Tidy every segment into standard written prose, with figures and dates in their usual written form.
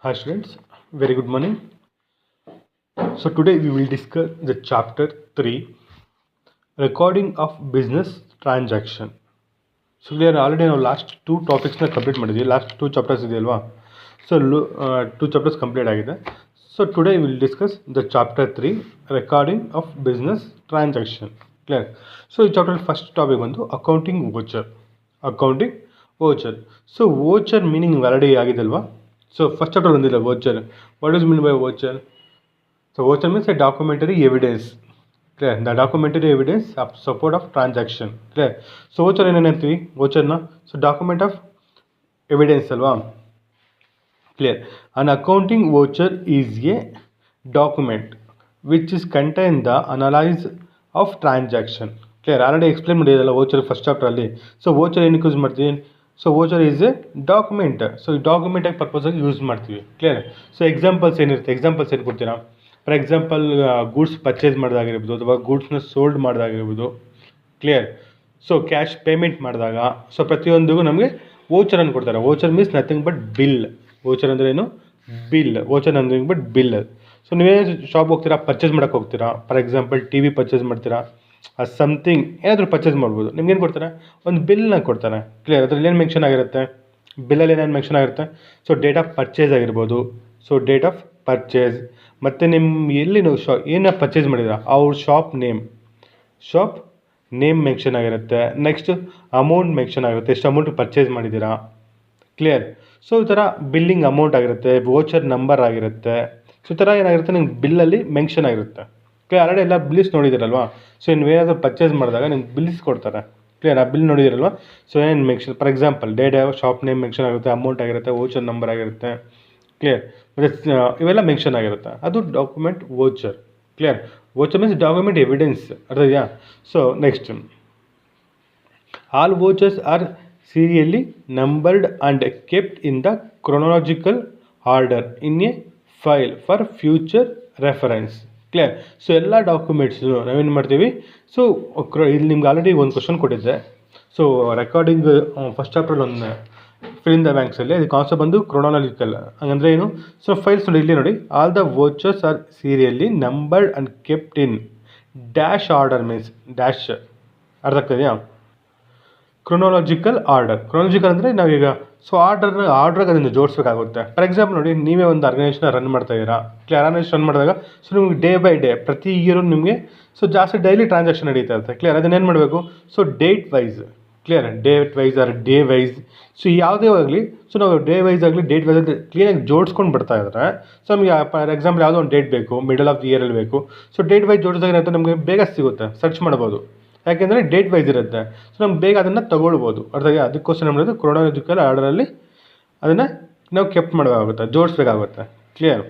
Hi students, very good morning. So today we will discuss the chapter 3, recording of business transaction. So we are already ನಾವು last 2 ಟಾಪಿಕ್ಸ್ನ complete ಮಾಡಿದ್ವಿ. Last 2 chapters ಇದೆಯಲ್ವಾ. So 2 chapters complete ಆಗಿದೆ. So today will discuss the chapter 3, recording of business transaction. Clear. So ಈ chapter first topic ಬಂದು accounting voucher. So voucher meaning already ಆಗಿದೆ ಅಲ್ವಾ. So first chapter ಬಂದಿಲ್ಲ voucher. What is mean by voucher? So voucher means a documentary evidence. Clear? The documentary evidence of support of transaction. Clear? So voucher ಏನಂತೀವಿ ವೋಚರ್ನ? So document of evidence ಅಲ್ವಾ. Clear. An accounting voucher is a document which is contain the analyse of transaction. Clear. Already explain ಮಾಡಿದಲ್ಲ voucher first ಚಾಪ್ಟರಲ್ಲಿ. So voucher ಏನಕ್ಕೆ use ಮಾಡ್ತೀವಿ? So voucher is a document. So ಈ document ಆಗಿ ಪರ್ಪಸಾಗಿ use ಮಾಡ್ತೀವಿ. Clear. So examples ಏನಿರುತ್ತೆ? Examples ಏನು ಕೊಡ್ತೀರಾ? ಫಾರ್ ಎಕ್ಸಾಂಪಲ್ ಗೂಡ್ಸ್ ಪರ್ಚೇಸ್ ಮಾಡೋದಾಗಿರ್ಬೋದು ಅಥವಾ ಗೂಡ್ಸ್ನ ಸೋಲ್ಡ್ ಮಾಡೋದಾಗಿರ್ಬೋದು. ಕ್ಲಿಯರ್. ಸೊ ಕ್ಯಾಶ್ ಪೇಮೆಂಟ್ ಮಾಡಿದಾಗ ಸೊ ಪ್ರತಿಯೊಂದಿಗೂ ನಮಗೆ ವೋಚರನ್ನು ಕೊಡ್ತಾರೆ. Voucher means nothing but bill. Voucher ಅಂದರೆ ಏನು? Bill. Voucher nothing but bill. So ನೀವೇನು ಶಾಪ್ ಹೋಗ್ತೀರಾ, ಪರ್ಚೇಸ್ ಮಾಡೋಕ್ಕೆ ಹೋಗ್ತೀರಾ. For example T V purchase ಮಾಡ್ತೀರಾ, ಸಮಥಿಂಗ್ ಏನಾದರೂ ಪರ್ಚೇಸ್ ಮಾಡ್ಬೋದು. ನಿಮ್ಗೇನು ಕೊಡ್ತಾರೆ? ಒಂದು ಬಿಲ್ನ ಕೊಡ್ತಾರೆ. ಕ್ಲಿಯರ್. ಅದರಲ್ಲಿ ಏನು ಮೆನ್ಷನ್ ಆಗಿರುತ್ತೆ? ಬಿಲ್ಲಲ್ಲಿ ಏನೇನು ಮೆನ್ಷನ್ ಆಗಿರುತ್ತೆ? ಸೊ ಡೇಟ್ ಆಫ್ ಪರ್ಚೇಸ್ ಆಗಿರ್ಬೋದು. ಸೊ ಡೇಟ್ ಆಫ್ ಪರ್ಚೇಸ್ ಮತ್ತು ನಿಮ್ಮ ಎಲ್ಲಿ ನೀವು ಏನು ಪರ್ಚೇಸ್ ಮಾಡಿದ್ದೀರಾ ಅವ್ರ ಶಾಪ್ ನೇಮ್ ಮೆನ್ಷನ್ ಆಗಿರುತ್ತೆ. ನೆಕ್ಸ್ಟ್ ಅಮೌಂಟ್ ಮೆನ್ಷನ್ ಆಗಿರುತ್ತೆ, ಎಷ್ಟು ಅಮೌಂಟ್ ಪರ್ಚೇಸ್ ಮಾಡಿದ್ದೀರಾ. ಕ್ಲಿಯರ್. ಸೊ ಈ ಥರ ಬಿಲ್ಲಿಂಗ್ ಅಮೌಂಟ್ ಆಗಿರುತ್ತೆ, ವೋಚರ್ ನಂಬರ್ ಆಗಿರುತ್ತೆ. ಸೊ ಈ ಥರ ಏನಾಗಿರುತ್ತೆ ನಿಮ್ಗೆ ಬಿಲ್ಲಲ್ಲಿ ಮೆನ್ಷನ್ ಆಗಿರುತ್ತೆ. ಕ್ಲಿಯರ್. ಆಲ್ರೆಡಿ ಎಲ್ಲ ಬಿಲ್ಸ್ ನೋಡಿದ್ದೀರಲ್ವಾ. ಸೊ ನೀವೇನಾದರೂ ಪರ್ಚೇಸ್ ಮಾಡಿದಾಗ ನಿಮ್ಗೆ ಬಿಲ್ಸ್ ಕೊಡ್ತಾರೆ. ಕ್ಲಿಯರ್. ಆ ಬಿಲ್ ನೋಡಿದಿರಲ್ವಾ. ಸೊ ಏನು mention? For example date shop name mention ಆಗಿರುತ್ತೆ, ಅಮೌಂಟ್ ಆಗಿರುತ್ತೆ, ವೋಚರ್ ನಂಬರ್ ಆಗಿರುತ್ತೆ. ಕ್ಲಿಯರ್. ಮತ್ತು ಇವೆಲ್ಲ ಮೆನ್ಷನ್ ಆಗಿರುತ್ತೆ. ಅದು document voucher. Clear. Voucher means document evidence. ಅರ್ಥ ಇದೆಯಾ? So next, all vouchers are serially numbered and kept in the chronological order in a file for future reference. Clear. So ಎಲ್ಲ documents ನಾವೇನು ಮಾಡ್ತೀವಿ? So ಇಲ್ಲಿ ನಿಮ್ಗೆ already ಒಂದು question ಕೊಟ್ಟಿದ್ದೆ. So recording first chapter ಒಂದು ಫಿಲ್ ಇನ್ ದ ಬ್ಯಾಂಕ್ಸಲ್ಲಿ ಅದು ಕಾನ್ಸೆಪ್ಟ್ ಬಂದು ಕ್ರೊನಾಲಜಿಕಲ್. ಹಂಗಂದ್ರೆ ಏನು? ಸೊ ಫೈಲ್ಸ್ ನೋಡಿ, ಇಲ್ಲಿ ನೋಡಿ, all the vouchers are serially numbered and kept in dash order means dash. ಅರ್ಥ ಆಗ್ತದೆಯಾ? ಕ್ರೊನಾಲಜಿಕಲ್ ಆರ್ಡರ್ ಅಂದರೆ ನಾವೀಗ ಸೊ ಆರ್ಡ್ರಾಗ ಅದನ್ನು ಜೋಡಿಸ್ಬೇಕಾಗುತ್ತೆ. ಫಾರ್ ಎಕ್ಸಾಂಪಲ್ ನೋಡಿ, ನೀವೇ ಒಂದು ಆರ್ಗನೈಸೇಷನ್ ರನ್ ಮಾಡ್ತಾ ಇದ್ದೀರಾ. ಕ್ಲಿಯರ್. ಆರ್ಗನೈಸೇಷನ್ ರನ್ ಮಾಡಿದಾಗ ಸೊ ನಿಮಗೆ ಡೇ ಬೈ ಡೇ ಪ್ರತಿ ಇಯರು ನಿಮಗೆ ಸೊ ಜಾಸ್ತಿ ಡೈಲಿ ಟ್ರಾನ್ಸಾಕ್ಷನ್ ನಡೀತಾ ಇರುತ್ತೆ. ಕ್ಲಿಯರ್. ಅದನ್ನೇನು ಮಾಡಬೇಕು? So date wise. Clear. Date wise or day wise. So ಯಾವುದೇ ಆಗಲಿ ಸೊ ನಾವು ಡೇ ವೈಸ್ ಆಗಲಿ ಡೇಟ್ ವೈಸ್ ಆಗಲಿ ಕ್ಲೀನಾಗಿ ಜೋಡಿಸ್ಕೊಂಡು ಬರ್ತಾ ಇದ್ದಾರೆ. ಸೊ ನಮಗೆ ಫಾರ್ ಎಕ್ಸಾಂಪಲ್ ಯಾವುದೋ ಒಂದು ಡೇಟ್ ಬೇಕು, ಮಿಡಲ್ ಆಫ್ ದಿ ಇಯರಲ್ಲಿ ಬೇಕು. ಸೊ ಡೇಟ್ ವೈಸ್ ಜೋಡಿಸಿದಾಗ ಏನಾಗುತ್ತೆ, ನಮಗೆ ಬೇಗ ಸಿಗುತ್ತೆ, ಸರ್ಚ್ ಮಾಡ್ಬೋದು. ಯಾಕೆಂದರೆ ಡೇಟ್ ವೈಸ್ ಇರುತ್ತೆ. ಸೊ ನಮ್ಗೆ ಬೇಗ ಅದನ್ನು ತೊಗೊಳ್ಬೋದು. ಅದಕ್ಕೋಸ್ಕರ ಏನು ಮಾಡೋದು? ಕ್ರೊನಾಲಜಿಕಲ್ ಆರ್ಡರಲ್ಲಿ ಅದನ್ನು ನಾವು ಕೆಪ್ಟ್ ಮಾಡಬೇಕಾಗುತ್ತೆ, ಜೋಡಿಸ್ಬೇಕಾಗುತ್ತೆ. ಕ್ಲಿಯರ್.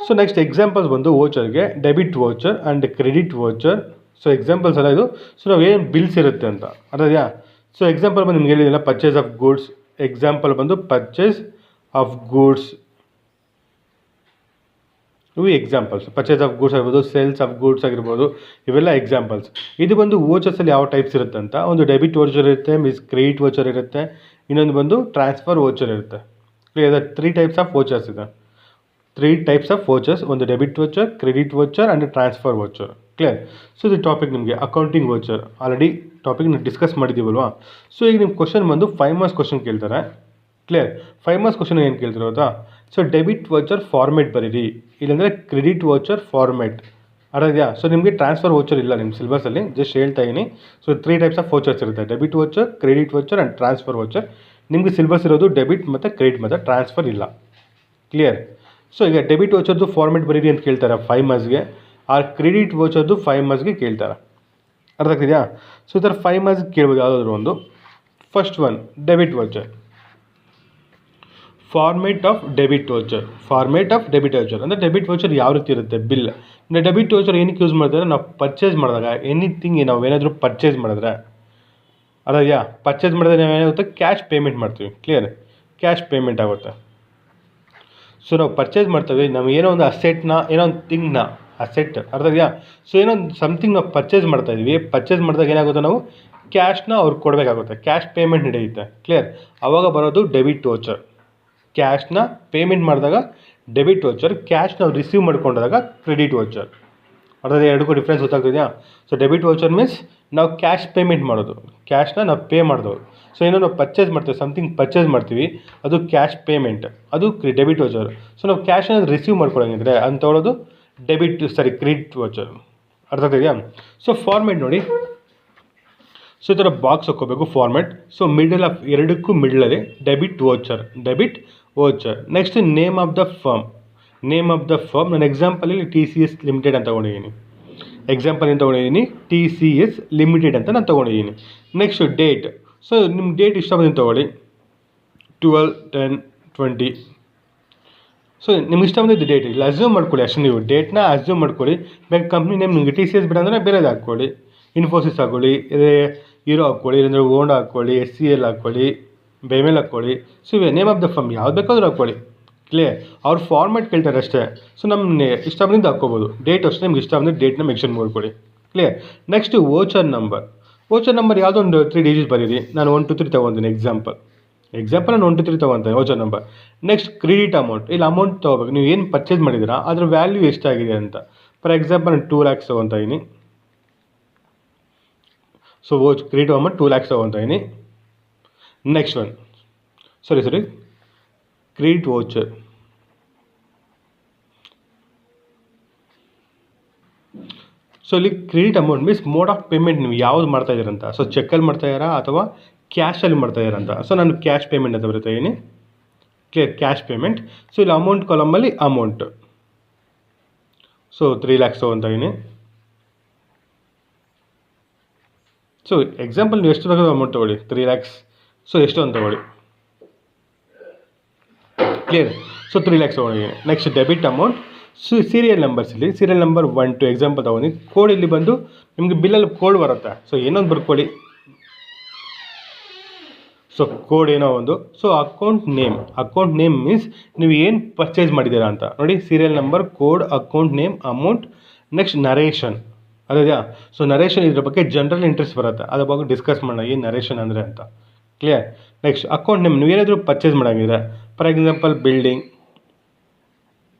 ಸೊ ನೆಕ್ಸ್ಟ್ ಎಕ್ಸಾಂಪಲ್ಸ್ ಬಂದು ವೋಚರ್ಗೆ debit voucher and credit voucher. So examples ಎಲ್ಲ ಇದು. ಸೊ ನಾವು ಏನು ಬಿಲ್ಸ್ ಇರುತ್ತೆ ಅಂತ ಅರ್ಥ. ಸೊ ಎಕ್ಸಾಂಪಲ್ ಬಂದು ನಿಮ್ಗೆ ಹೇಳಿದಿಲ್ಲ, ಪರ್ಚೇಸ್ ಆಫ್ ಗೂಡ್ಸ್. ಎಕ್ಸಾಂಪಲ್ ಬಂದು ಪರ್ಚೇಸ್ ಆಫ್ ಗೂಡ್ಸ್. ಇವು ಎಕ್ಸಾಂಪಲ್ಸ್. ಪರ್ಚೇಸ್ ಆಫ್ ಗೂಡ್ಸ್ ಆಗಿರ್ಬೋದು, ಸೇಲ್ಸ್ ಆಫ್ ಗೂಡ್ಸ್ ಆಗಿರ್ಬೋದು, ಇವೆಲ್ಲ ಎಕ್ಸಾಂಪಲ್ಸ್. ಇದು ಬಂದು ವೋಚರ್ಸಲ್ಲಿ ಯಾವ ಟೈಪ್ಸ್ ಇರುತ್ತೆ ಅಂತ. ಒಂದು ಡೆಬಿಟ್ ವೋಚರ್ ಇರುತ್ತೆ, ಕ್ರೆಡಿಟ್ ವೋಚರ್ ಇರುತ್ತೆ, ಇನ್ನೊಂದು ಬಂದು ಟ್ರಾನ್ಸ್ಫರ್ ವೋಚರ್ ಇರುತ್ತೆ. ಕ್ಲಿಯರ್. 3 ಟೈಪ್ಸ್ ಆಫ್ ವೋಚರ್ಸ್ ಇದೆ. 3 ಟೈಪ್ಸ್ ಆಫ್ ವೋಚರ್ಸ್. ಒಂದು debit voucher, credit voucher and transfer voucher. Clear. So ಇದು ಟಾಪಿಕ್ ನಿಮಗೆ ಅಕೌಂಟಿಂಗ್ ವೋಚರ್ ಆಲ್ರೆಡಿ ಟಾಪಿಕ್ನ ಡಿಸ್ಕಸ್ ಮಾಡಿದ್ದೀವಲ್ವಾ. ಸೊ ಈಗ ನಿಮ್ಮ ಕ್ವಶನ್ ಬಂದು 5 ಮಾರ್ಕ್ಸ್ ಕ್ವಶನ್ ಕೇಳ್ತಾರೆ. ಕ್ಲಿಯರ್. 5 ಮಾರ್ಕ್ಸ್ ಕ್ವಶನ್ ಏನು ಕೇಳ್ತಾರೆ ಗೊತ್ತಾ? ಸೊ ಡೆಬಿಟ್ ವೋಚರ್ ಫಾರ್ಮೇಟ್ ಬರೀರಿ, ಇಲ್ಲಾಂದರೆ ಕ್ರೆಡಿಟ್ ವೋಚರ್ ಫಾರ್ಮೇಟ್. ಅರ್ಥ. ಸೊ ನಿಮಗೆ ಟ್ರಾನ್ಸ್ಫರ್ ವೋಚರ್ ಇಲ್ಲ ನಿಮ್ಮ ಸಿಲೆಬಸಲ್ಲಿ, ಜಸ್ಟ್ ಹೇಳ್ತಾ ಇದ್ದೀನಿ. ಸೊ 3 ಟೈಪ್ಸ್ ಆಫ್ ವೋಚರ್ಸ್ ಇರುತ್ತೆ: debit voucher, credit voucher and transfer voucher. ನಿಮಗೆ ಸಿಲೆಬಸ್ ಇರೋದು ಡೆಬಿಟ್ ಮತ್ತು ಕ್ರೆಡಿಟ್ ಮತ್ತು ಟ್ರಾನ್ಸ್ಫರ್ ಇಲ್ಲ. ಕ್ಲಿಯರ್. ಸೊ ಈಗ ಡೆಬಿಟ್ ವೋಚರ್ದು ಫಾರ್ಮೇಟ್ ಬರೀರಿ ಅಂತ ಕೇಳ್ತಾರೆ 5 ಮಾರ್ಕ್ಸ್ಗೆ. ಆ ಕ್ರೆಡಿಟ್ ವೋಚರ್ದು 5 ಮಾರ್ಕ್ಸ್ಗೆ ಕೇಳ್ತಾರೆ. ಅರ್ಥ ಆಗ್ತಿದೆಯಾ? ಸೊ ಈ ಥರ 5 ಮಾರ್ಕ್ಸ್ಗೆ ಕೇಳ್ಬೋದು ಯಾವುದಾದ್ರು ಒಂದು. First one debit voucher. Format of debit voucher. ಅಂದರೆ ಡೆಬಿಟ್ ವೋಚರ್ ಯಾವ ರೀತಿ ಇರುತ್ತೆ? ಬಿಲ್. ಡೆಬಿಟ್ ವೋಚರ್ ಏನಕ್ಕೆ ಯೂಸ್ ಮಾಡ್ತಾರೆ? ನಾವು ಪರ್ಚೇಸ್ ಮಾಡಿದಾಗ ಎನಿಥಿಂಗ್ ನಾವು ಏನಾದರೂ ಪರ್ಚೇಸ್ ಮಾಡಿದ್ರೆ ಅರ್ಥ. ಪರ್ಚೇಸ್ ಮಾಡಿದ್ರೆ ನಾವು ಏನಾಗುತ್ತೆ? ಕ್ಯಾಶ್ ಪೇಮೆಂಟ್ ಮಾಡ್ತೀವಿ. ಕ್ಲಿಯರ್. ಕ್ಯಾಶ್ ಪೇಮೆಂಟ್ ಆಗುತ್ತೆ. ಸೊ ನಾವು ಪರ್ಚೇಸ್ ಮಾಡ್ತೀವಿ, ನಾವು ಏನೋ ಒಂದು ಅಸೆಟ್ನ, ಏನೋ ಒಂದು ಥಿಂಗ್ನ, ಅಸೆಟ್ ಅರ್ಥ. ಸೊ ಏನೋ ಒಂದು ಸಮಥಿಂಗ್ ನಾವು ಪರ್ಚೇಸ್ ಮಾಡ್ತಾಯಿದ್ವಿ. ಪರ್ಚೇಸ್ ಮಾಡಿದಾಗ ಏನಾಗುತ್ತೆ, ನಾವು ಕ್ಯಾಶ್ನ ಅವ್ರಿಗೆ ಕೊಡಬೇಕಾಗುತ್ತೆ. ಕ್ಯಾಶ್ ಪೇಮೆಂಟ್ ನಡೆಯುತ್ತೆ. ಕ್ಲಿಯರ್. ಆವಾಗ ಬರೋದು ಡೆಬಿಟ್ ವೋಚರ್. ಕ್ಯಾಶ್ನ ಪೇಮೆಂಟ್ ಮಾಡಿದಾಗ ಡೆಬಿಟ್ ವೋಚರ್, ಕ್ಯಾಶ್ ನಾವು ರಿಸೀವ್ ಮಾಡ್ಕೊಂಡಾಗ ಕ್ರೆಡಿಟ್ ವೋಚರ್. ಅರ್ಥಾತ್ ಎರಡಕ್ಕೂ ಡಿಫ್ರೆನ್ಸ್ ಗೊತ್ತಾಗ್ತಿದೆಯಾ? ಸೊ ಡೆಬಿಟ್ ವೋಚರ್ ಮೀನ್ಸ್ ನಾವು ಕ್ಯಾಶ್ ಪೇಮೆಂಟ್ ಮಾಡೋದು, ಕ್ಯಾಶ್ನ ನಾವು ಪೇ ಮಾಡಿದವರು. ಸೊ ಏನೋ ನಾವು ಪರ್ಚೇಸ್ ಮಾಡ್ತೀವಿ, ಸಮಥಿಂಗ್ ಪರ್ಚೇಸ್ ಮಾಡ್ತೀವಿ, ಅದು ಕ್ಯಾಶ್ ಪೇಮೆಂಟ್, ಅದು ಡೆಬಿಟ್ ವೋಚರ್. ಸೊ ನಾವು ಕ್ಯಾಶನ್ನ ರಿಸೀವ್ ಮಾಡ್ಕೊಳಂಗಿದ್ರೆ ಅಂತ ತೊಗೊಳೋದು ಕ್ರೆಡಿಟ್ ವೋಚರ್. ಅರ್ಥ ಆಗ್ತಿದೆಯಾ? ಸೊ ಫಾರ್ಮೆಟ್ ನೋಡಿ, ಸೊ ಈ ಥರ ಬಾಕ್ಸ್ ಹಾಕ್ಕೋಬೇಕು ಫಾರ್ಮೆಟ್. ಸೊ ಮಿಡಲ್ ಆಫ್ ಎರಡಕ್ಕೂ ಮಿಡಲಲ್ಲಿ debit voucher. Next name of the firm. ನಾನು ಎಕ್ಸಾಂಪಲಲ್ಲಿ TCS ಲಿಮಿಟೆಡ್ ಅಂತ ತೊಗೊಂಡಿದ್ದೀನಿ. TCS ಲಿಮಿಟೆಡ್ ಅಂತ ನಾನು ತೊಗೊಂಡಿದ್ದೀನಿ. Next date. ಸೊ ನಿಮ್ಮ ಡೇಟ್ ಇಷ್ಟ ಬಂದು ತೊಗೊಳ್ಳಿ, 12/10/20. ಸೊ ನಿಮ್ಗೆ ಇಷ್ಟ ಬಂದಿದ್ದು ಡೇಟ್ ಇಲ್ಲ ಅಸ್ಯೂಮ್ ಮಾಡ್ಕೊಳ್ಳಿ ಅಷ್ಟೇ. ನೀವು ಡೇಟ್ನ ಅಸ್ಯೂಮ್ ಮಾಡ್ಕೊಳ್ಳಿ. ಬೇಕು ಕಂಪ್ನಿ ನೇಮ್ ನಿಮಗೆ TCS ಬೇಡ ಅಂದರೆ ಬೇರೆದು ಹಾಕ್ಕೊಳ್ಳಿ, ಇನ್ಫೋಸಿಸ್ ಹಾಕ್ಕೊಳ್ಳಿ, ಹೀರೋ ಹಾಕ್ಕೊಳ್ಳಿ, ಇಲ್ಲಾಂದರೆ ಹೋಂಡಾ ಹಾಕ್ಕೊಳ್ಳಿ, SCL ಹಾಕ್ಕೊಳ್ಳಿ, ಬೆಮೆಲ್ ಹಾಕ್ಕೊಳ್ಳಿ. ಸೊ ಇವೆ ನೇಮ್ ಆಫ್ ದ ಫರ್ಮ್ ಯಾವ್ದು ಬೇಕಾದ್ರೂ ಹಾಕ್ಕೊಳ್ಳಿ. ಕ್ಲಿಯರ್? ಅವ್ರು ಫಾರ್ಮೆಟ್ ಕೇಳ್ತಾರೆ ಅಷ್ಟೇ. ಸೊ ನಮ್ಮ ಇಷ್ಟ ಬಂದಿದ್ದು ಹಾಕ್ಕೋಬೋದು. ಡೇಟ್ ಅಷ್ಟೇ ನಿಮ್ಗೆ ಇಷ್ಟ ಬಂದಿದ್ದು ಡೇಟ್ನ ಮೆನ್ಷನ್ ಮಾಡ್ಕೊಳ್ಳಿ. ಕ್ಲಿಯರ್? ನೆಕ್ಸ್ಟ್ ವೋಚರ್ ನಂಬರ್ ಯಾವುದೋ ಒಂದು 3 digits ಬರೀರಿ. ನಾನು 1 2 3 ತೊಗೊತೀನಿ. ಎಕ್ಸಾಂಪಲ್ ನಾನು 1 2 3 ತೊಗೊತೀನಿ voucher number. Next credit amount. ಇಲ್ಲಿ ಅಮೌಂಟ್ ತೊಗೋಬೇಕು, ನೀವು ಏನು ಪರ್ಚೇಸ್ ಮಾಡಿದ್ದೀರಾ ಅದ್ರ ವ್ಯಾಲ್ಯೂ ಎಷ್ಟಾಗಿದೆ ಅಂತ. ಫಾರ್ ಎಕ್ಸಾಂಪಲ್ ನಾನು 2 lakhs ತೊಗೊತಾ ಇದ್ದೀನಿ. ಸೊ ಕ್ರೆಡಿಟ್ ಅಮೌಂಟ್ 2 lakhs ತೊಗೊತಾ ಇದ್ದೀನಿ. Next one credit voucher. So ಇಲ್ಲಿ credit amount means mode of payment ನೀವು ಯಾವ್ದು ಮಾಡ್ತಾ ಇದ್ದೀರಂತ. ಸೊ ಚೆಕ್ಕಲ್ಲಿ ಮಾಡ್ತಾ ಇದ್ದೀರಾ ಅಥವಾ ಕ್ಯಾಶಲ್ಲಿ ಮಾಡ್ತಾ ಇದ್ದೀರಂತ. ಸೊ ನಾನು ಕ್ಯಾಶ್ ಪೇಮೆಂಟ್ ಅಂತ ಬರ್ತಾ ಇದ್ದೀನಿ. ಕ್ಲಿಯರ್? Cash payment. ಸೊ ಇಲ್ಲಿ ಅಮೌಂಟ್ ಕಾಲಮಲ್ಲಿ ಅಮೌಂಟ್. ಸೊ 3 lakhs ತೊಗೊತಾ ಇದ್ದೀನಿ. ಸೊ ಎಕ್ಸಾಂಪಲ್ ನೀವು ಎಷ್ಟು ಬೇಕಾದ್ರೂ ಅಮೌಂಟ್ ತೊಗೊಳ್ಳಿ, 3 lakhs. ಸೊ ಎಷ್ಟು ಅಂತ ತೊಗೊಳ್ಳಿ. ಕ್ಲಿಯರ್? ಸೊ 3 lakhs ತೊಗೊಂಡಿದ್ದೀನಿ. Next debit amount. So serial number 1 2 example ತೊಗೊಂಡು ಕೋಡ್ ಇಲ್ಲಿ ಬಂದು ನಿಮಗೆ ಬಿಲ್ಲಲ್ಲಿ ಕೋಡ್ ಬರುತ್ತೆ. ಸೊ ಏನೊಂದು ಬರ್ಕೊಳ್ಳಿ. ಸೊ ಕೋಡ್ ಏನೋ ಒಂದು. ಸೊ ಅಕೌಂಟ್ ನೇಮ್ ಮೀನ್ಸ್ ನೀವು ಏನು ಪರ್ಚೇಸ್ ಮಾಡಿದ್ದೀರಾ ಅಂತ ನೋಡಿ. Serial number, code, account name, amount. Next narration. ಅದೇಯಾ? ಸೊ ನರೇಷನ್ ಇದ್ರ ಬಗ್ಗೆ ಜನರಲ್ ಇಂಟ್ರೆಸ್ಟ್ ಬರುತ್ತೆ, ಅದ್ರ ಬಗ್ಗೆ ಡಿಸ್ಕಸ್ ಮಾಡೋಣ ಏನು ನರೇಷನ್ ಅಂದರೆ ಅಂತ. ಕ್ಲಿಯರ್? Next account name. ನೀವು ಏನಾದರೂ ಪರ್ಚೇಸ್ ಮಾಡೋಂಗಿದ್ರೆ, for example building.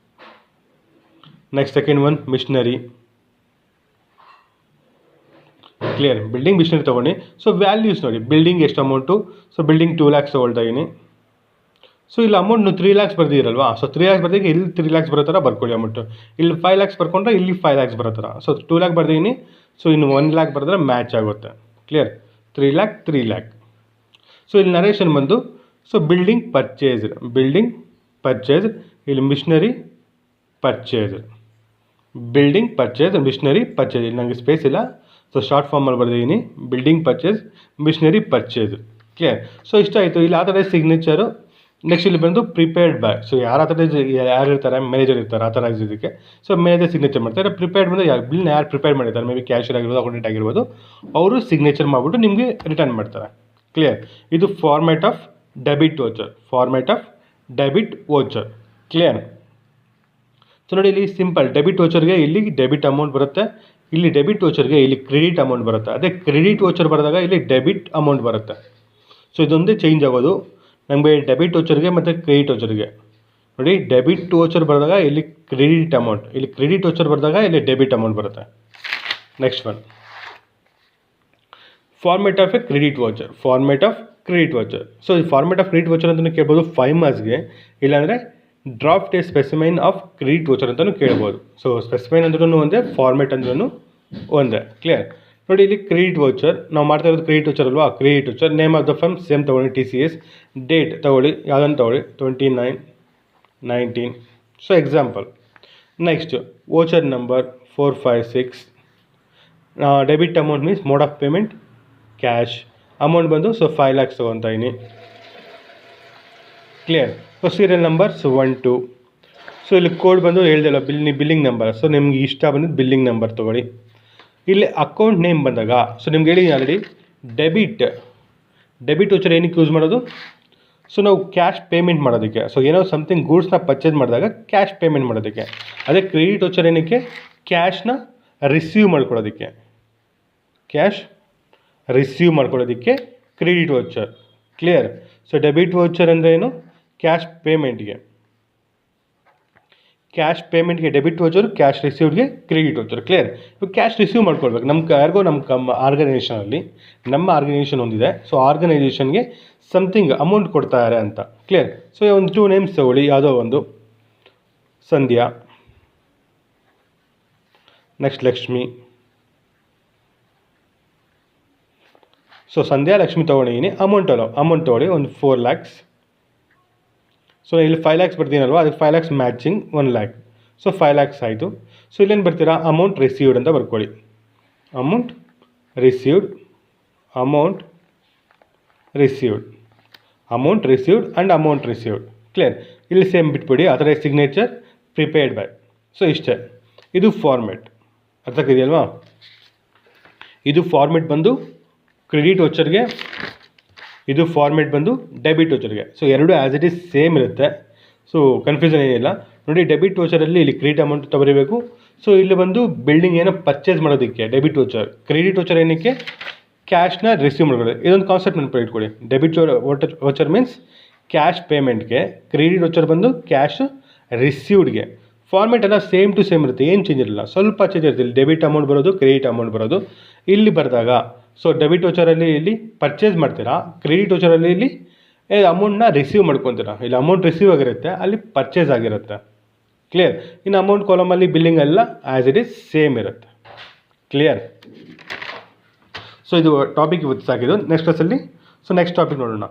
Next second one machinery. Clear? Building machinery ತೊಗೊಂಡು ಸೊ ವ್ಯಾಲ್ಯೂಸ್ ನೋಡಿ. ಬಿಲ್ಡಿಂಗ್ ಎಷ್ಟು ಅಮೌಂಟು. ಸೊ ಬಿಲ್ಡಿಂಗ್ 2 lakhs ತೊಗೊಳ್ತಾ ಇದ್ದೀನಿ. ಸೊ ಇಲ್ಲಿ ಅಮೌಂಟ್ ನೀವು 3 lakhs ಬರ್ದಿರಲ್ವಾ. ಸೊ 3 lakhs ಬರ್ದಿಗೆ ಇಲ್ಲಿ 3 lakhs ಬರೋ ಥರ ಬರ್ಕೊಳ್ಳಿ ಅಮೌಂಟು. ಇಲ್ಲಿ 5 lakhs ಬರ್ಕೊಂಡ್ರೆ ಇಲ್ಲಿ 5 lakhs ಬರೋ ಥರ. So 2 lakh ಬರ್ದಿದ್ದೀನಿ. ಸೊ ಇನ್ನು 1 lakh ಬರೆದ್ರೆ ಮ್ಯಾಚ್ ಆಗುತ್ತೆ. ಕ್ಲಿಯರ್? 3 lakh. ಸೊ ಇಲ್ಲಿ ನರೇಷನ್ ಬಂದು ಸೊ ಬಿಲ್ಡಿಂಗ್ ಪರ್ಚೇಸ್, ಇಲ್ಲಿ ಮಿಷನರಿ ಪರ್ಚೇಸ್, ಇಲ್ಲಿ ನನಗೆ ಸ್ಪೇಸ್ ಇಲ್ಲ. ಸೊ ಶಾರ್ಟ್ ಫಾರ್ಮಲ್ಲಿ ಬರ್ದಿದ್ದೀನಿ, building purchase, machinery purchase. Clear? So ಇಷ್ಟ ಆಯಿತು. ಇಲ್ಲಿ ಆಥರೈಸ್ ಸಿಗ್ನೇಚರು. ನೆಕ್ಸ್ಟ್ ಇಲ್ಲಿ ಬಂದು ಪ್ರಿಪೇರ್ಡ್ ಬೈ. ಸೊ ಯಾರು ಇರ್ತಾರೆ, ಮ್ಯಾನೇಜರ್ ಇರ್ತಾರೆ ಆಥರೈಸ್ ಇದಕ್ಕೆ. ಸೊ ಮ್ಯಾನೇಜರ್ ಸಿಗ್ನೇಚರ್ ಮಾಡ್ತಾರೆ. ಪ್ರಿಪೇರ್ಡ್ ಬಂದು ಬಿಲ್ನ ಯಾರು ಪ್ರಿಪೇರ್ ಮಾಡಿರ್ತಾರೆ, ಮೇ ಬಿ ಕ್ಯಾಶಿಯರ್ ಆಗಿರ್ಬೋದು, ಅಕೌಂಟೆಂಟ್ ಆಗಿರ್ಬೋದು, ಅವರು ಸಿಗ್ನೇಚರ್ ಮಾಡಿಬಿಟ್ಟು ನಿಮಗೆ ರಿಟರ್ನ್ ಮಾಡ್ತಾರೆ. ಕ್ಲಿಯರ್? ಇದು format of debit voucher. Clear? So ನೋಡಿ ಇಲ್ಲಿ ಸಿಂಪಲ್. ಡೆಬಿಟ್ ವೋಚರ್ಗೆ ಇಲ್ಲಿ ಡೆಬಿಟ್ ಅಮೌಂಟ್ ಬರುತ್ತೆ, ಇಲ್ಲಿ ಡೆಬಿಟ್ ವೋಚರ್ಗೆ ಇಲ್ಲಿ ಕ್ರೆಡಿಟ್ ಅಮೌಂಟ್ ಬರುತ್ತೆ. ಅದೇ ಕ್ರೆಡಿಟ್ ವೋಚರ್ ಬರೆದಾಗ ಇಲ್ಲಿ ಡೆಬಿಟ್ ಅಮೌಂಟ್ ಬರುತ್ತೆ. ಸೊ ಇದೊಂದೇ ಚೇಂಜ್ ಆಗೋದು ನಮಗೆ ಡೆಬಿಟ್ ವೋಚರ್ಗೆ ಮತ್ತು ಕ್ರೆಡಿಟ್ ವೋಚರ್ಗೆ. ನೋಡಿ ಡೆಬಿಟ್ ವೋಚರ್ ಬರೆದಾಗ ಇಲ್ಲಿ ಕ್ರೆಡಿಟ್ ಅಮೌಂಟ್, ಇಲ್ಲಿ ಕ್ರೆಡಿಟ್ ವೋಚರ್ ಬರೆದಾಗ ಇಲ್ಲಿ ಡೆಬಿಟ್ ಅಮೌಂಟ್ ಬರುತ್ತೆ. Next one format of a credit voucher. So ಈ ಫಾರ್ಮೆಟ್ ಆಫ್ ಕ್ರೆಡಿಟ್ ವೋಚರ್ ಅಂತಲೂ ಕೇಳ್ಬೋದು 5 marksಗೆ, ಇಲ್ಲಾಂದರೆ draft a specimen of credit voucher ಅಂತಲೂ ಕೇಳ್ಬೋದು. ಸೊ ಸ್ಪೆಸಿಮೈನ್ ಅಂದ್ರೂ ಒಂದೇ, ಫಾರ್ಮೆಟ್ ಅಂದ್ರೂ ಒಂದೇ. ಕ್ಲಿಯರ್? ನೋಡಿ ಇಲ್ಲಿ ಕ್ರೆಡಿಟ್ ವೋಚರ್ ನಾವು ಮಾಡ್ತಾ ಇರೋದು ಕ್ರೆಡಿಟ್ ವೋಚರ್ ಅಲ್ವಾ. Credit voucher. Name of the firm same ತೊಗೊಳ್ಳಿ, TCS. ಡೇಟ್ ತೊಗೊಳ್ಳಿ, ಯಾವುದನ್ನು ತೊಗೊಳ್ಳಿ, 29/19. So example. Next voucher number 456. Debit amount means mode of payment cash. Amount ಬಂದು ಸೊ 5 lakhs ತೊಗೊತಾ ಇದ್ದೀನಿ. Clear? So serial numbers 1 2. So ಇಲ್ಲಿ code ಬಂದು ಹೇಳ್ದಲ್ಲ ಬಿಲ್ಲಿಂಗ್ ನಂಬರ್. ಸೊ ನಿಮ್ಗೆ ಇಷ್ಟ ಬಂದಿದ್ದು ಬಿಲ್ಲಿಂಗ್ ನಂಬರ್ ತೊಗೊಳ್ಳಿ. ಇಲ್ಲಿ ಅಕೌಂಟ್ ನೇಮ್ ಬಂದಾಗ ಸೊ ನಿಮ್ಗೆ ಹೇಳಿದ್ದೀನಿ ಆಲ್ರೆಡಿ ಡೆಬಿಟ್ ವೋಚರ್ ಏನಕ್ಕೆ ಯೂಸ್ ಮಾಡೋದು. ಸೊ ನಾವು ಕ್ಯಾಶ್ ಪೇಮೆಂಟ್ ಮಾಡೋದಕ್ಕೆ. ಸೊ ಏನೋ ಸಮಥಿಂಗ್ ಗೂಡ್ಸ್ನ ಪರ್ಚೇಸ್ ಮಾಡಿದಾಗ ಕ್ಯಾಶ್ ಪೇಮೆಂಟ್ ಮಾಡೋದಕ್ಕೆ. ಅದೇ ಕ್ರೆಡಿಟ್ ವೋಚರ್ ಏನಕ್ಕೆ, ಕ್ಯಾಶ್ನ ರಿಸೀವ್ ಮಾಡ್ಕೊಳ್ಳೋದಕ್ಕೆ. Credit voucher. Clear? So debit voucher ಅಂದರೆ ಏನು, ಕ್ಯಾಶ್ ಪೇಮೆಂಟ್ಗೆ ಡೆಬಿಟ್ ವೋಚರ್, ಕ್ಯಾಶ್ ರಿಸೀವ್ಡ್ಗೆ ಕ್ರೆಡಿಟ್ ವೋಚರ್. ಕ್ಲಿಯರ್? ಇವಾಗ ಕ್ಯಾಶ್ ರಿಸೀವ್ ಮಾಡ್ಕೊಳ್ಬೇಕು. ಯಾರಿಗೋ ನಮ್ಮ ಆರ್ಗನೈಸೇಷನಲ್ಲಿ ನಮ್ಮ ಆರ್ಗನೈಸೇಷನ್ ಒಂದಿದೆ. ಸೊ ಆರ್ಗನೈಸೇಷನ್ಗೆ ಸಮಥಿಂಗ್ ಅಮೌಂಟ್ ಕೊಡ್ತಾರೆ ಅಂತ. ಕ್ಲಿಯರ್? ಸೊ ಒಂದು 2 ನೇಮ್ಸ್ ತಗೊಳ್ಳಿ. ಯಾವುದೋ ಒಂದು ಸಂಧ್ಯಾ, ನೆಕ್ಸ್ಟ್ ಲಕ್ಷ್ಮಿ. ಸೊ ಸಂಧ್ಯಾ, ಲಕ್ಷ್ಮಿ ತೊಗೊಂಡಿದ್ದೀನಿ. ಅಮೌಂಟ್ ತೊಗೊಳ್ಳಿ ಒಂದು 4 lakhs. ಸೊ ಇಲ್ಲಿ 5 lakhs ಬರ್ತೀನಲ್ವ, ಅದಕ್ಕೆ 5 lakhs matching 1 lakh. So 5 lakhs ಆಯಿತು. ಸೊ ಇಲ್ಲೇನು ಬರ್ತೀರಾ, ಅಮೌಂಟ್ ರಿಸೀವ್ಡ್ ಅಂತ ಬರ್ಕೊಳ್ಳಿ. Amount received and amount received. Clear? ಇಲ್ಲಿ ಸೇಮ್ ಬಿಟ್ಬಿಡಿ. ಆ ಥರ ಸಿಗ್ನೇಚರ್ ಪ್ರಿಪೇರ್ಡ್ ಬೈ. ಸೊ ಇಷ್ಟೇ. ಇದು ಫಾರ್ಮೆಟ್. ಅರ್ಥ ಆಗ್ತಿದೆಯಲ್ವಾ? ಇದು ಫಾರ್ಮೆಟ್ ಬಂದು ಕ್ರೆಡಿಟ್ ವೋಚರ್ಗೆ, ಇದು ಫಾರ್ಮೆಟ್ ಬಂದು ಡೆಬಿಟ್ ವೋಚರ್ಗೆ. ಸೊ ಎರಡು ಆ್ಯಸ್ ಇಟ್ ಈಸ್ ಸೇಮ್ ಇರುತ್ತೆ. ಸೊ ಕನ್ಫ್ಯೂಷನ್ ಏನಿಲ್ಲ. ನೋಡಿ, ಡೆಬಿಟ್ ವೋಚರಲ್ಲಿ ಇಲ್ಲಿ ಕ್ರೆಡಿಟ್ ಅಮೌಂಟ್ ತಗೋಬೇಕು. ಸೊ ಇಲ್ಲಿ ಬಂದು ಬಿಲ್ಡಿಂಗ್ ಏನೋ ಪರ್ಚೇಸ್ ಮಾಡೋದಕ್ಕೆ ಡೆಬಿಟ್ ವೋಚರ್. ಕ್ರೆಡಿಟ್ ವೋಚರ್ ಏನಕ್ಕೆ? ಕ್ಯಾಶ್ನ ರಿಸೀವ್ ಮಾಡ್ಕೊಳ್ಳಿ. ಇದೊಂದು ಕಾನ್ಸೆಪ್ಟ್ ನೆನಪು ಇಟ್ಕೊಳ್ಳಿ. ಡೆಬಿಟ್ ವೋಚರ್ ಮೀನ್ಸ್ ಕ್ಯಾಶ್ ಪೇಮೆಂಟ್ಗೆ, ಕ್ರೆಡಿಟ್ ವೋಚರ್ ಬಂದು ಕ್ಯಾಶ್ ರಿಸೀವ್ಡ್ಗೆ. ಫಾರ್ಮೆಟ್ ಎಲ್ಲ ಸೇಮ್ ಟು ಸೇಮ್ ಇರುತ್ತೆ, ಏನು ಚೇಂಜ್ ಇರಲ್ಲ. ಸ್ವಲ್ಪ ಚೇಂಜ್ ಇರುತ್ತೆ. ಇಲ್ಲಿ ಡೆಬಿಟ್ ಅಮೌಂಟ್ ಬರೋದು, ಕ್ರೆಡಿಟ್ ಅಮೌಂಟ್ ಬರೋದು. ಇಲ್ಲಿ ಬರೆದಾಗ ಸೊ ಡೆಬಿಟ್ ವೋಚರಲ್ಲಿ ಇಲ್ಲಿ ಪರ್ಚೇಸ್ ಮಾಡ್ತೀರಾ, ಕ್ರೆಡಿಟ್ ವೋಚರಲ್ಲಿ ಇಲ್ಲಿ ಅಮೌಂಟ್ನ ರಿಸೀವ್ ಮಾಡ್ಕೊತೀರಾ. ಇಲ್ಲಿ ಅಮೌಂಟ್ ರಿಸೀವ್ ಆಗಿರುತ್ತೆ, ಅಲ್ಲಿ ಪರ್ಚೇಸ್ ಆಗಿರುತ್ತೆ. ಕ್ಲಿಯರ್? ಇನ್ನು ಅಮೌಂಟ್ ಕಾಲಮಲ್ಲಿ ಬಿಲ್ಲಿಂಗ್ ಎಲ್ಲ ಆ್ಯಸ್ ಇಟ್ ಈಸ್ ಸೇಮ್ ಇರುತ್ತೆ. ಕ್ಲಿಯರ್? ಸೊ ಇದು ಟಾಪಿಕ್ ಇವತ್ತು ಸಾಕಿದ್ದು. ನೆಕ್ಸ್ಟ್ ಕ್ಲಾಸಲ್ಲಿ ನೆಕ್ಸ್ಟ್ ಟಾಪಿಕ್ ನೋಡೋಣ.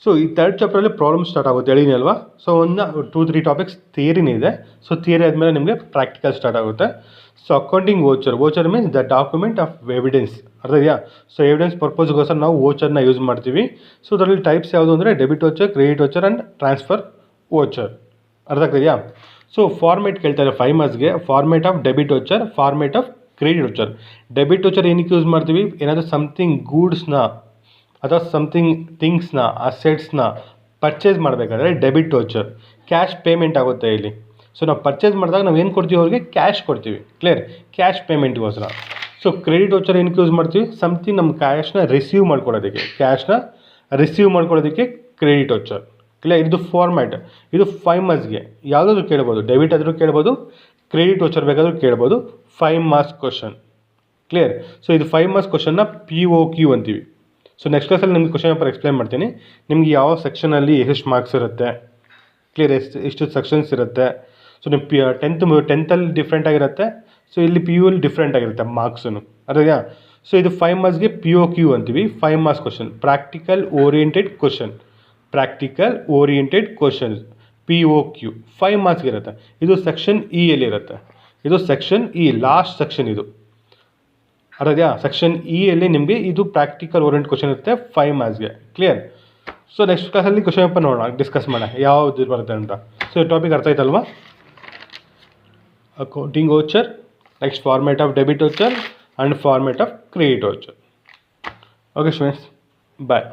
ಸೊ ಈ 3rd ಚಾಪ್ಟ್ರಲ್ಲಿ ಪ್ರಾಬ್ಲಮ್ ಸ್ಟಾರ್ಟ್ ಆಗುತ್ತೆ, ಹೇಳಿನಿ ಅಲ್ವಾ? ಸೊ ಒಂದು 2-3 ಟಾಪಿಕ್ಸ್ ಥಿಯರಿನೇ ಇದೆ. ಸೊ ಥಿಯರಿ ಆದಮೇಲೆ ನಿಮಗೆ ಪ್ರಾಕ್ಟಿಕಲ್ ಸ್ಟಾರ್ಟ್ ಆಗುತ್ತೆ. So accounting voucher means the document of evidence. ಅರ್ಥ ಇದೆಯಾ? ಸೊ ಎವಿಡೆನ್ಸ್ ಪರ್ಪಸ್ಗೋಸ್ಕರ ನಾವು ವೋಚರ್ನ ಯೂಸ್ ಮಾಡ್ತೀವಿ. ಸೊ ಅದರಲ್ಲಿ ಟೈಪ್ಸ್ ಯಾವುದು ಅಂದರೆ debit voucher, credit voucher and transfer voucher. ಅರ್ಥ ಆಗ್ತಿದೆಯಾ? ಸೊ ಫಾರ್ಮೇಟ್ ಕೇಳ್ತಾರೆ 5 ಮಾರ್ಕ್ಸ್ಗೆ. Format of debit voucher, format of credit voucher. Debit voucher ಏನಕ್ಕೆ ಯೂಸ್ ಮಾಡ್ತೀವಿ? ಏನಾದರೂ ಸಮಥಿಂಗ್ ಗೂಡ್ಸ್ನ ಅಥವಾ ಸಮಥಿಂಗ್ ಥಿಂಗ್ಸ್ನ, ಅಸೆಟ್ಸ್ನ ಪರ್ಚೇಸ್ ಮಾಡಬೇಕಾದ್ರೆ ಡೆಬಿಟ್ ವೋಚರ್. ಕ್ಯಾಶ್ ಪೇಮೆಂಟ್ ಆಗುತ್ತೆ ಇಲ್ಲಿ. ಸೊ ನಾವು ಪರ್ಚೇಸ್ ಮಾಡಿದಾಗ ನಾವು ಏನು ಕೊಡ್ತೀವಿ, ಅವ್ರಿಗೆ ಕ್ಯಾಶ್ ಕೊಡ್ತೀವಿ. ಕ್ಲಿಯರ್? ಕ್ಯಾಶ್ ಪೇಮೆಂಟ್ಗೋಸ್ಕರ. ಸೊ ಕ್ರೆಡಿಟ್ ವೋಚರ್ ಏನಕ್ಕೆ ಯೂಸ್ ಮಾಡ್ತೀವಿ? ಸಮಥಿಂಗ್ ನಮ್ಮ ಕ್ಯಾಶ್ನ ರಿಸೀವ್ ಮಾಡ್ಕೊಳ್ಳೋದಕ್ಕೆ, ಕ್ರೆಡಿಟ್ ವೋಚರ್. ಕ್ಲಿಯರ್? ಇದು ಫಾರ್ಮ್ಯಾಟ್. ಇದು 5 ಮಾರ್ಕ್ಸ್ಗೆ ಯಾವುದಾದ್ರೂ ಕೇಳ್ಬೋದು. ಡೆಬಿಟ್ ಆದರೂ ಕೇಳ್ಬೋದು, ಕ್ರೆಡಿಟ್ ವೋಚರ್ ಬೇಕಾದರೂ ಕೇಳ್ಬೋದು. 5 ಮಾರ್ಕ್ಸ್ ಕ್ವಶನ್. ಕ್ಲಿಯರ್? ಸೊ ಇದು 5 ಮಾರ್ಕ್ಸ್ ಕ್ವಶನ್ನ POQ ಅಂತೀವಿ. ಸೊ ನೆಕ್ಸ್ಟ್ ಕ್ಲಾಸಲ್ಲಿ ನಿಮ್ಗೆ ಕ್ವಶನ್ ಪೇಪರ್ ಎಕ್ಸ್ಪ್ಲೈನ್ ಮಾಡ್ತೀನಿ. ನಿಮ್ಗೆ ಯಾವ ಸೆಕ್ಷನಲ್ಲಿ ಎಷ್ಟು ಮಾರ್ಕ್ಸ್ ಇರುತ್ತೆ, ಕ್ಲಿಯರ್, ಎಷ್ಟು ಸೆಕ್ಷನ್ಸ್ ಇರುತ್ತೆ. ಸೊ ನೀವು ಟೆಂತಲ್ಲಿ ಡಿಫ್ರೆಂಟ್ ಆಗಿರುತ್ತೆ. ಸೊ ಇಲ್ಲಿ PU ಅಲ್ಲಿ ಡಿಫ್ರೆಂಟ್ ಆಗಿರುತ್ತೆ ಮಾರ್ಕ್ಸನ್ನು. ಅರ್ಥ? ಸೊ ಇದು 5 ಮಾರ್ಕ್ಸ್ಗೆ POQ ಅಂತೀವಿ. 5 marks question, practical oriented questions, POQ 5 ಮಾರ್ಕ್ಸ್ಗೆ ಇರುತ್ತೆ. ಇದು ಸೆಕ್ಷನ್ E ಅಲ್ಲಿ ಇರುತ್ತೆ. ಇದು ಸೆಕ್ಷನ್ E, ಲಾಸ್ಟ್ ಸೆಕ್ಷನ್ ಇದು. ಅರ್ಥ? ಸೆಕ್ಷನ್ E ಅಲ್ಲಿ ನಿಮಗೆ ಇದು ಪ್ರಾಕ್ಟಿಕಲ್ ಓರಿಯೆಂಟ್ ಕ್ವಶನ್ ಇರುತ್ತೆ 5 ಮಾರ್ಕ್ಸ್ಗೆ. ಕ್ಲಿಯರ್? ಸೊ ನೆಕ್ಸ್ಟ್ ಕ್ಲಾಸಲ್ಲಿ ಕ್ವಶನ್ ಪೇಪರ್ ನೋಡೋಣ, ಡಿಸ್ಕಸ್ ಮಾಡೋಣ ಯಾವುದು ಬರುತ್ತೆ ಅಂತ. ಸೊ ಈ ಟಾಪಿಕ್ ಅರ್ಥ ಆಯ್ತಲ್ವಾ? Accounting voucher, next format of debit voucher and format of credit voucher. Okay students, bye.